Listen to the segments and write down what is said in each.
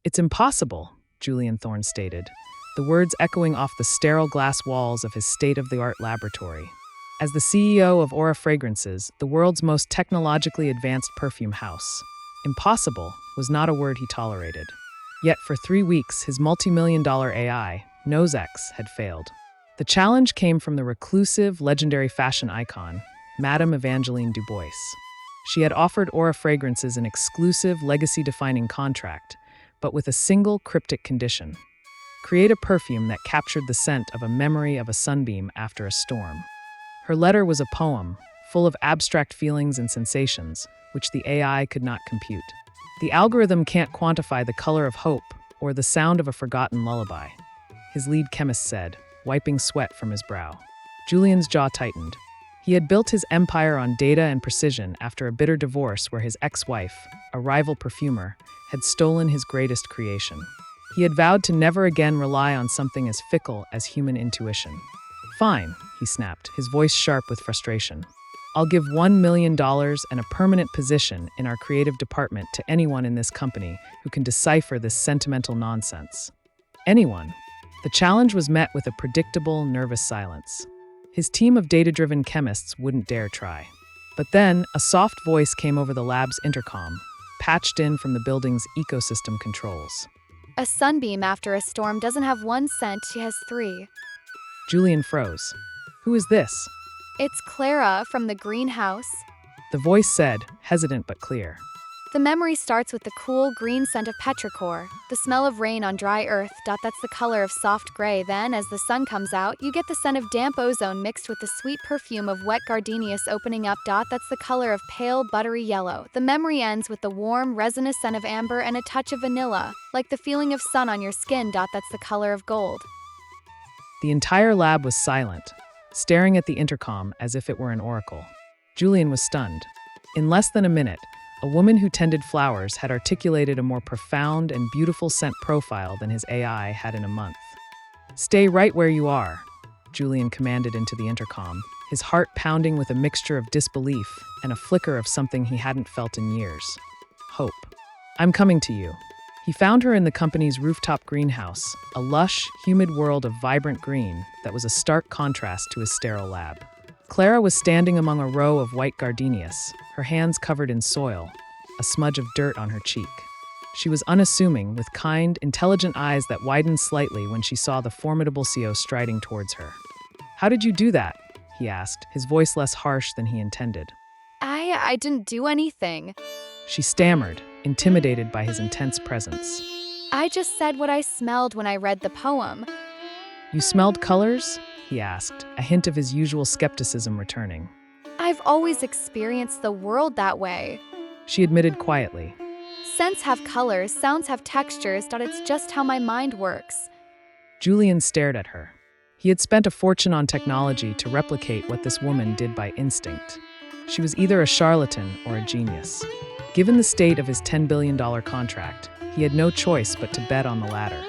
It's impossible, Julian Thorne stated, the words echoing off the sterile glass walls of his state-of-the-art laboratory. As the CEO of Aura Fragrances, the world's most technologically advanced perfume house, impossible was not a word he tolerated. Yet for 3 weeks, his multi-million-dollar AI, NoseX, had failed. The challenge came from the reclusive, legendary fashion icon, Madame Evangeline Dubois. She had offered Aura Fragrances an exclusive, legacy-defining contract, but with a single cryptic condition: create a perfume that captured the scent of a memory of a sunbeam after a storm. Her letter was a poem, full of abstract feelings and sensations, which the AI could not compute. The algorithm can't quantify the color of hope or the sound of a forgotten lullaby, his lead chemist said, wiping sweat from his brow. Julian's jaw tightened. He had built his empire on data and precision after a bitter divorce where his ex-wife, a rival perfumer, had stolen his greatest creation. He had vowed to never again rely on something as fickle as human intuition. Fine, he snapped, his voice sharp with frustration. I'll give $1 million and a permanent position in our creative department to anyone in this company who can decipher this sentimental nonsense. Anyone. The challenge was met with a predictable, nervous silence. His team of data-driven chemists wouldn't dare try. But then, a soft voice came over the lab's intercom, patched in from the building's ecosystem controls. A sunbeam after a storm doesn't have one scent, she has 3. Julian froze. Who is this? It's Clara from the greenhouse. The voice said, hesitant but clear. The memory starts with the cool green scent of petrichor, the smell of rain on dry earth. That's the color of soft gray. Then, as the sun comes out, you get the scent of damp ozone mixed with the sweet perfume of wet gardenias opening up. That's the color of pale, buttery yellow. The memory ends with the warm, resinous scent of amber and a touch of vanilla, like the feeling of sun on your skin. That's the color of gold. The entire lab was silent, staring at the intercom as if it were an oracle. Julian was stunned. In less than a minute, a woman who tended flowers had articulated a more profound and beautiful scent profile than his AI had in a month. Stay right where you are, Julian commanded into the intercom, his heart pounding with a mixture of disbelief and a flicker of something he hadn't felt in years. Hope. I'm coming to you. He found her in the company's rooftop greenhouse, a lush, humid world of vibrant green that was a stark contrast to his sterile lab. Clara was standing among a row of white gardenias, her hands covered in soil, a smudge of dirt on her cheek. She was unassuming, with kind, intelligent eyes that widened slightly when she saw the formidable CEO striding towards her. How did you do that? He asked, his voice less harsh than he intended. I didn't do anything. She stammered, intimidated by his intense presence. I just said what I smelled when I read the poem. You smelled colors? He asked, a hint of his usual skepticism returning. I've always experienced the world that way. She admitted quietly. Scents have colors, sounds have textures. It's just how my mind works. Julian stared at her. He had spent a fortune on technology to replicate what this woman did by instinct. She was either a charlatan or a genius. Given the state of his $10 billion contract, he had no choice but to bet on the latter.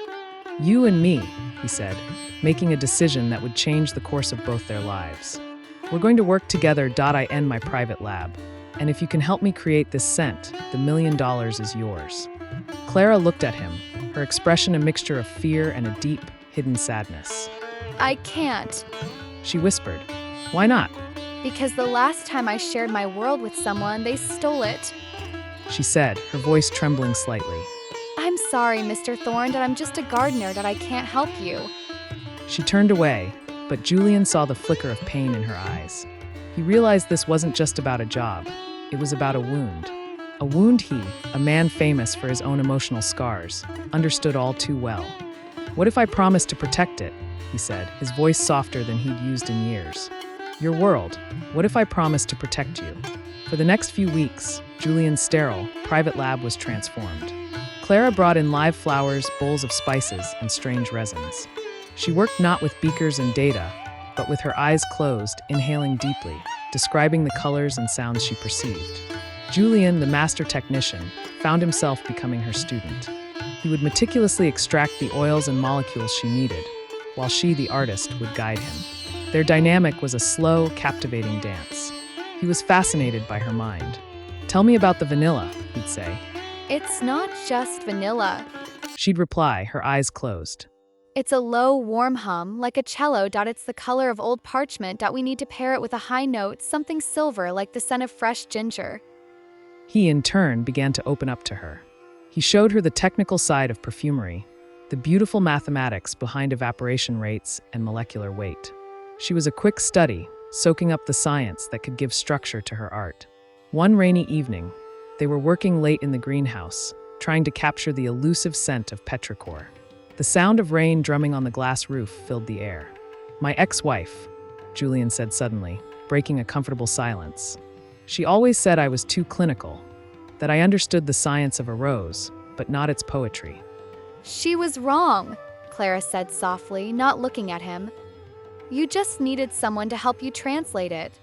You and me, he said, making a decision that would change the course of both their lives. We're going to work together. I end my private lab. And if you can help me create this scent, the $1 million is yours. Clara looked at him, her expression a mixture of fear and a deep, hidden sadness. I can't. She whispered. Why not? Because the last time I shared my world with someone, they stole it. She said, her voice trembling slightly. I'm sorry, Mr. Thorne, I'm just a gardener. I can't help you. She turned away, but Julian saw the flicker of pain in her eyes. He realized this wasn't just about a job. It was about a wound. A wound he, a man famous for his own emotional scars, understood all too well. What if I promised to protect it? He said, his voice softer than he'd used in years. Your world. What if I promised to protect you? For the next few weeks, Julian's sterile, private lab was transformed. Clara brought in live flowers, bowls of spices, and strange resins. She worked not with beakers and data, but with her eyes closed, inhaling deeply, describing the colors and sounds she perceived. Julian, the master technician, found himself becoming her student. He would meticulously extract the oils and molecules she needed, while she, the artist, would guide him. Their dynamic was a slow, captivating dance. He was fascinated by her mind. Tell me about the vanilla, he'd say. It's not just vanilla. She'd reply, her eyes closed. It's a low, warm hum, like a cello. It's the color of old parchment. We need to pair it with a high note, something silver, like the scent of fresh ginger. He, in turn, began to open up to her. He showed her the technical side of perfumery, the beautiful mathematics behind evaporation rates and molecular weight. She was a quick study, soaking up the science that could give structure to her art. One rainy evening, they were working late in the greenhouse, trying to capture the elusive scent of petrichor. The sound of rain drumming on the glass roof filled the air. "My ex-wife," Julian said suddenly, breaking a comfortable silence. "She always said I was too clinical, that I understood the science of a rose, but not its poetry." She was wrong, Clara said softly, not looking at him. You just needed someone to help you translate it.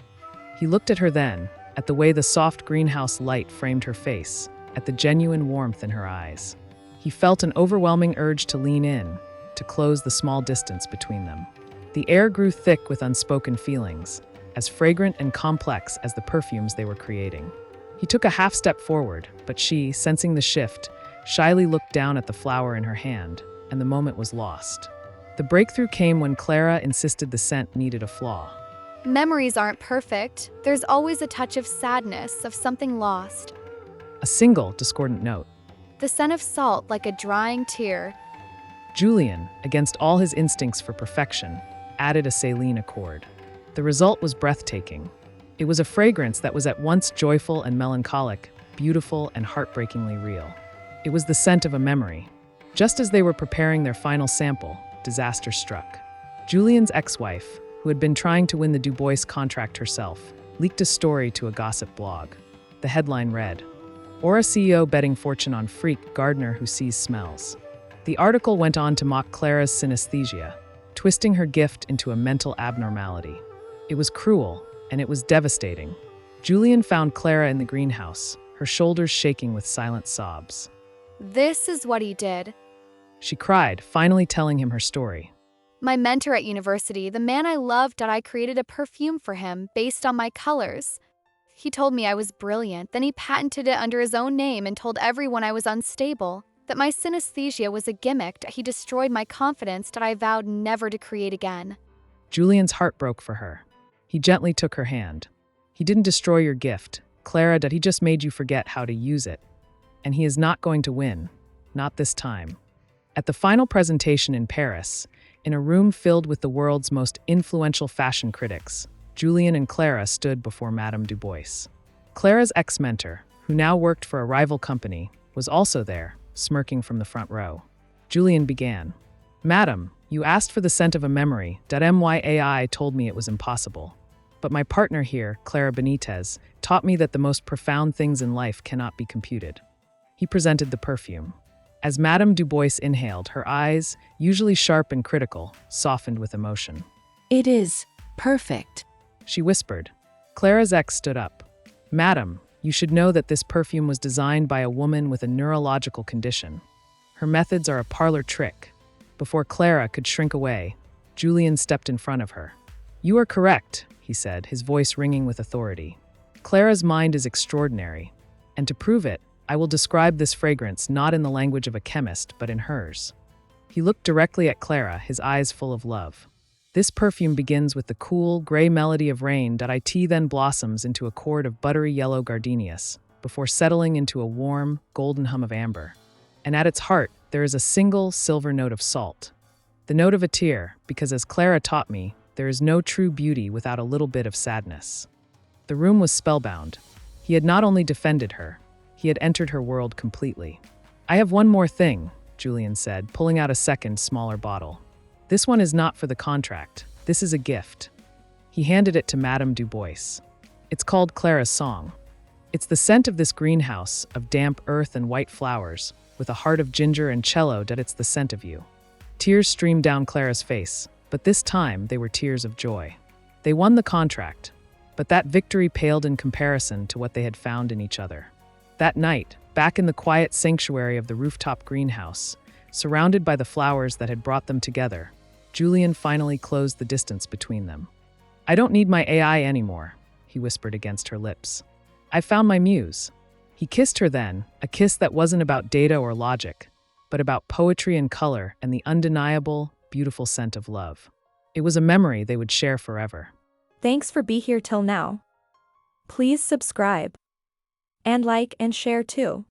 He looked at her then, at the way the soft greenhouse light framed her face, at the genuine warmth in her eyes. He felt an overwhelming urge to lean in, to close the small distance between them. The air grew thick with unspoken feelings, as fragrant and complex as the perfumes they were creating. He took a half step forward, but she, sensing the shift, shyly looked down at the flower in her hand, and the moment was lost. The breakthrough came when Clara insisted the scent needed a flaw. Memories aren't perfect. There's always a touch of sadness, of something lost. A single discordant note. The scent of salt like a drying tear. Julian, against all his instincts for perfection, added a saline accord. The result was breathtaking. It was a fragrance that was at once joyful and melancholic, beautiful and heartbreakingly real. It was the scent of a memory. Just as they were preparing their final sample, disaster struck. Julian's ex-wife, who had been trying to win the Du Bois contract herself, leaked a story to a gossip blog. The headline read, "Aura CEO betting fortune on freak gardener who sees smells." The article went on to mock Clara's synesthesia, twisting her gift into a mental abnormality. It was cruel, and it was devastating. Julian found Clara in the greenhouse, her shoulders shaking with silent sobs. This is what he did. She cried, finally telling him her story. My mentor at university, the man I loved, I created a perfume for him based on my colors. He told me I was brilliant, then he patented it under his own name and told everyone I was unstable, that my synesthesia was a gimmick. He destroyed my confidence that I vowed never to create again. Julian's heart broke for her. He gently took her hand. He didn't destroy your gift, Clara, that he just made you forget how to use it. And he is not going to win. Not this time. At the final presentation in Paris, in a room filled with the world's most influential fashion critics, Julian and Clara stood before Madame Du Bois. Clara's ex-mentor, who now worked for a rival company, was also there, smirking from the front row. Julian began. "Madam, you asked for the scent of a memory. MyAI told me it was impossible. But my partner here, Clara Benitez, taught me that the most profound things in life cannot be computed." He presented the perfume. As Madame Du Bois inhaled, her eyes, usually sharp and critical, softened with emotion. "It is perfect," she whispered. Clara's ex stood up. "Madam, you should know that this perfume was designed by a woman with a neurological condition. Her methods are a parlor trick." Before Clara could shrink away, Julian stepped in front of her. "You are correct," he said, his voice ringing with authority. "Clara's mind is extraordinary, and to prove it, I will describe this fragrance not in the language of a chemist, but in hers." He looked directly at Clara, his eyes full of love. "This perfume begins with the cool, gray melody of rain. It then blossoms into a chord of buttery yellow gardenias, before settling into a warm, golden hum of amber. And at its heart, there is a single silver note of salt. The note of a tear, because as Clara taught me, there is no true beauty without a little bit of sadness." The room was spellbound. He had not only defended her, he had entered her world completely. "I have one more thing," Julian said, pulling out a second, smaller bottle. "This one is not for the contract. This is a gift." He handed it to Madame Du Bois. "It's called Clara's Song. It's the scent of this greenhouse, of damp earth and white flowers, with a heart of ginger and cello. It's the scent of you." Tears streamed down Clara's face, but this time they were tears of joy. They won the contract, but that victory paled in comparison to what they had found in each other. That night, back in the quiet sanctuary of the rooftop greenhouse, surrounded by the flowers that had brought them together, Julian finally closed the distance between them. "I don't need my AI anymore," he whispered against her lips. "I found my muse." He kissed her then, a kiss that wasn't about data or logic, but about poetry and color and the undeniable, beautiful scent of love. It was a memory they would share forever. Thanks for being here till now. Please subscribe. And like and share too.